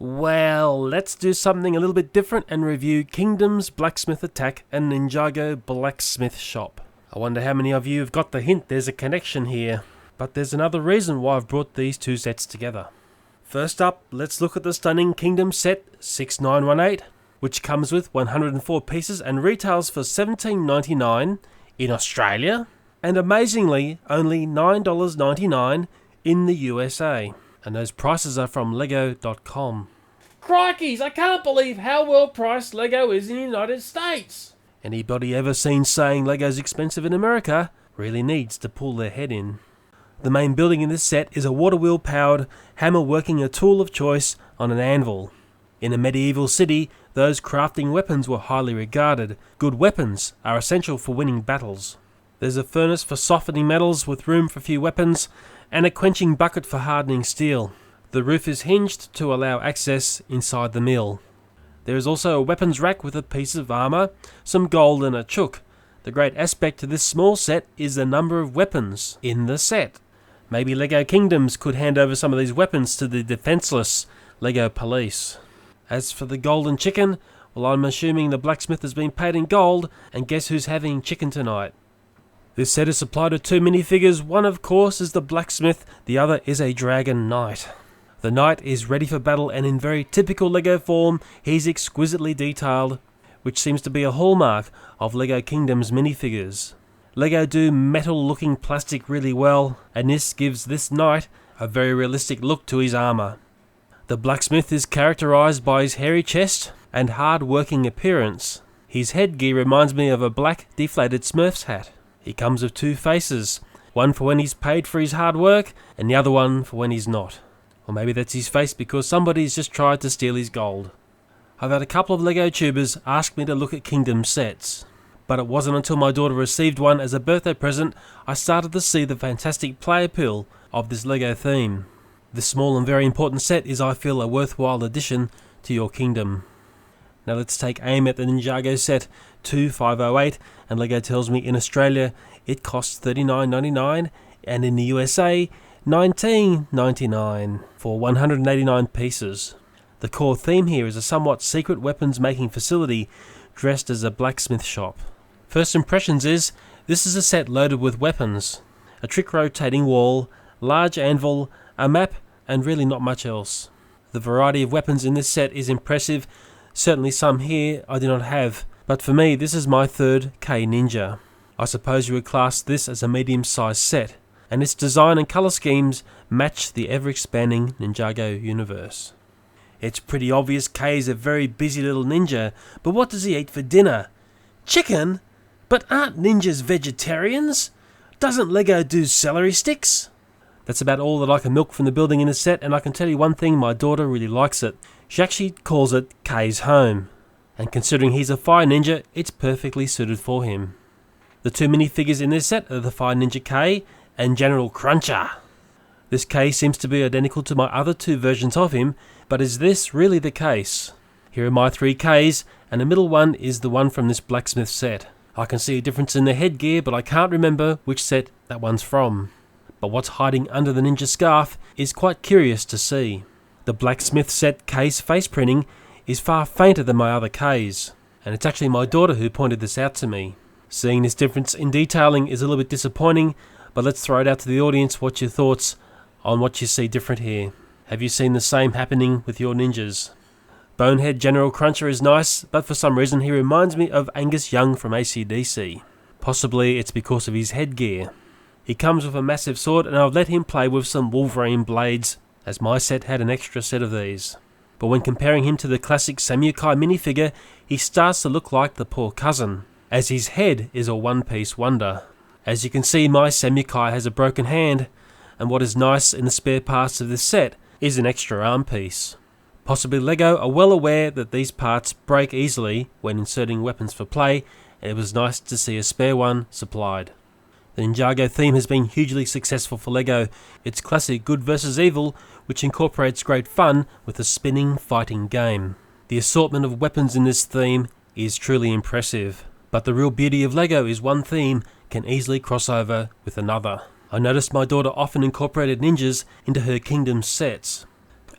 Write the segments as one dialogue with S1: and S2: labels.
S1: Well, let's do something a little bit different and review Kingdoms, Blacksmith Attack and Ninjago Blacksmith Shop. I wonder how many of you have got the hint there's a connection here, but there's another reason why I've brought these two sets together. First up, let's look at the stunning Kingdom set 6918, which comes with 104 pieces and retails for $17.99 in Australia, and amazingly only $9.99 in the USA. And those prices are from Lego.com. Crikeys, I can't believe how well priced Lego is in the United States. Anybody ever seen saying Lego's expensive in America really needs to pull their head in. The main building in this set is a water wheel powered hammer working a tool of choice on an anvil. In a medieval city, those crafting weapons were highly regarded. Good weapons are essential for winning battles. There's a furnace for softening metals with room for a few weapons, and a quenching bucket for hardening steel. The roof is hinged to allow access inside the mill. There is also a weapons rack with a piece of armour, some gold and a chook. The great aspect to this small set is the number of weapons in the set. Maybe Lego Kingdoms could hand over some of these weapons to the defenceless Lego police. As for the golden chicken, well, I'm assuming the blacksmith has been paid in gold, and guess who's having chicken tonight? This set is supplied with two minifigures. One, of course, is the blacksmith, the other is a dragon knight. The knight is ready for battle, and in very typical Lego form, he's exquisitely detailed, which seems to be a hallmark of Lego Kingdoms minifigures. Lego do metal-looking plastic really well, and this gives this knight a very realistic look to his armour. The blacksmith is characterised by his hairy chest and hard-working appearance. His headgear reminds me of a black, deflated Smurf's hat. He comes with two faces, one for when he's paid for his hard work, and the other one for when he's not. Or maybe that's his face because somebody's just tried to steal his gold. I've had a couple of Lego tubers ask me to look at Kingdom sets, but it wasn't until my daughter received one as a birthday present I started to see the fantastic play appeal of this Lego theme. This small and very important set is, I feel, a worthwhile addition to your kingdom. Now let's take aim at the Ninjago set 2508, and Lego tells me in Australia it costs $39.99 and in the USA $19.99 for 189 pieces. The core theme here is a somewhat secret weapons making facility dressed as a blacksmith shop. First impressions is this is a set loaded with weapons, a trick rotating wall, large anvil, a map, and really not much else. The variety of weapons in this set is impressive. Certainly some here I do not have, but for me this is my third K Ninja. I suppose you would class this as a medium-sized set, and its design and colour schemes match the ever-expanding Ninjago universe. It's pretty obvious K is a very busy little ninja, but what does he eat for dinner? Chicken? But aren't ninjas vegetarians? Doesn't Lego do celery sticks? That's about all that I can milk from the building in this set, and I can tell you one thing, my daughter really likes it. She actually calls it K's home, and considering he's a fire ninja, it's perfectly suited for him. The two minifigures in this set are the Fire Ninja K and General Cruncher. This K seems to be identical to my other two versions of him, but is this really the case? Here are my three Ks, and the middle one is the one from this blacksmith set. I can see a difference in the headgear, but I can't remember which set that one's from. But what's hiding under the ninja scarf is quite curious to see. The blacksmith set K's face printing is far fainter than my other Ks, and it's actually my daughter who pointed this out to me. Seeing this difference in detailing is a little bit disappointing, but let's throw it out to the audience. What's your thoughts on what you see different here? Have you seen the same happening with your ninjas? Bonehead General Cruncher is nice, but for some reason he reminds me of Angus Young from AC/DC. Possibly it's because of his headgear. He comes with a massive sword, and I've let him play with some Wolverine blades, as my set had an extra set of these. But when comparing him to the classic Samurai minifigure, he starts to look like the poor cousin, as his head is a one-piece wonder. As you can see, my Samurai has a broken hand, and what is nice in the spare parts of this set is an extra arm piece. Possibly Lego are well aware that these parts break easily when inserting weapons for play, and it was nice to see a spare one supplied. The Ninjago theme has been hugely successful for Lego. It's classic good versus evil, which incorporates great fun with a spinning fighting game. The assortment of weapons in this theme is truly impressive, but the real beauty of Lego is one theme can easily cross over with another. I noticed my daughter often incorporated ninjas into her Kingdom sets.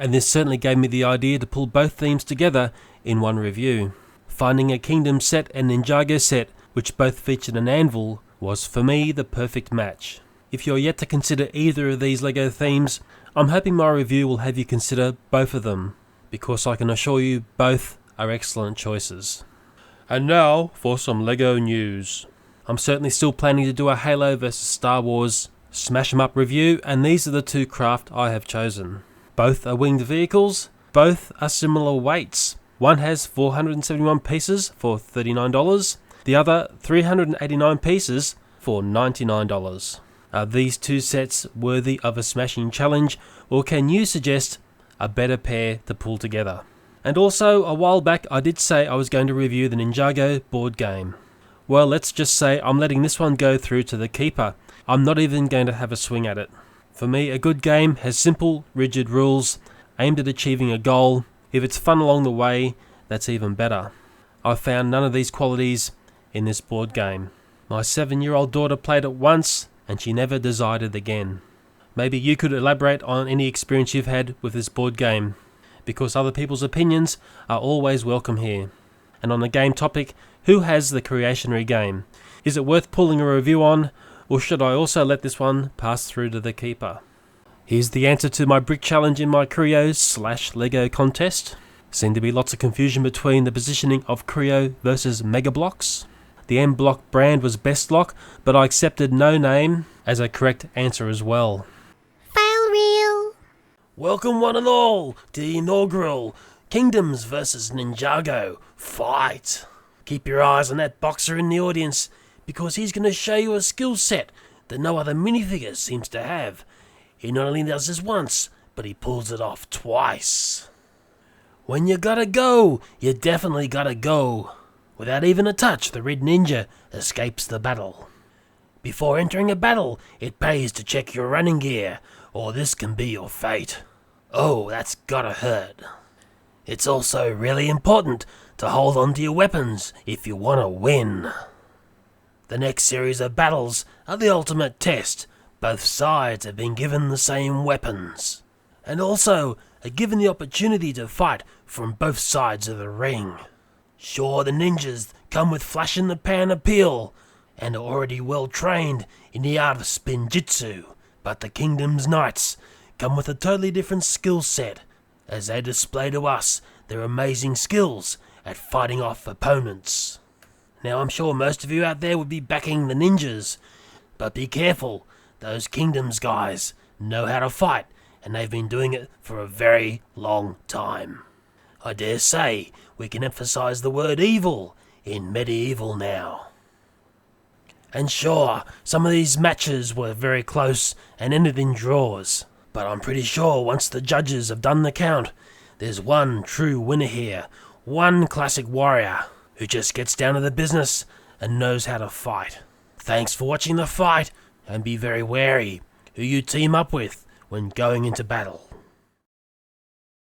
S1: and this certainly gave me the idea to pull both themes together in one review. Finding a Kingdom set and Ninjago set which both featured an anvil was for me the perfect match. If you're yet to consider either of these LEGO themes, I'm hoping my review will have you consider both of them, because I can assure you both are excellent choices. And now for some LEGO news. I'm certainly still planning to do a Halo vs Star Wars smash 'em up review, and these are the two craft I have chosen. Both are winged vehicles, both are similar weights. One has 471 pieces for $39, the other 389 pieces for $99. Are these two sets worthy of a smashing challenge, or can you suggest a better pair to pull together? And also, a while back I did say I was going to review the Ninjago board game. Well, let's just say I'm letting this one go through to the keeper. I'm not even going to have a swing at it. For me, a good game has simple, rigid rules, aimed at achieving a goal. If it's fun along the way, that's even better. I've found none of these qualities in this board game. My 7-year-old daughter played it once, and she never desired it again. Maybe you could elaborate on any experience you've had with this board game, because other people's opinions are always welcome here. And on the game topic, who has the creationary game? Is it worth pulling a review on, or should I also let this one pass through to the keeper? Here's the answer to my brick challenge in my Creo/Lego contest. Seemed to be lots of confusion between the positioning of Creo versus Mega Blocks. The M Block brand was best lock, but I accepted no name as a correct answer as well.
S2: Fail reel.
S1: Welcome one and all to the inaugural Kingdoms vs Ninjago fight. Keep your eyes on that boxer in the audience, because he's going to show you a skill set that no other minifigure seems to have. He not only does this once, but he pulls it off twice. When you gotta go, you definitely gotta go. Without even a touch, the Red Ninja escapes the battle. Before entering a battle, it pays to check your running gear, or this can be your fate. Oh, that's gotta hurt. It's also really important to hold on to your weapons if you want to win. The next series of battles are the ultimate test. Both sides have been given the same weapons, and also are given the opportunity to fight from both sides of the ring. Sure, the ninjas come with flash-in-the-pan appeal, and are already well trained in the art of spinjitzu, but the Kingdom's Knights come with a totally different skill set, as they display to us their amazing skills at fighting off opponents. Now, I'm sure most of you out there would be backing the ninjas, but be careful, those Kingdoms guys know how to fight, and they've been doing it for a very long time. I dare say we can emphasize the word evil in medieval now. And sure, some of these matches were very close and ended in draws, but I'm pretty sure once the judges have done the count, there's one true winner here, one classic warrior who just gets down to the business and knows how to fight. Thanks for watching the fight, and be very wary who you team up with when going into battle.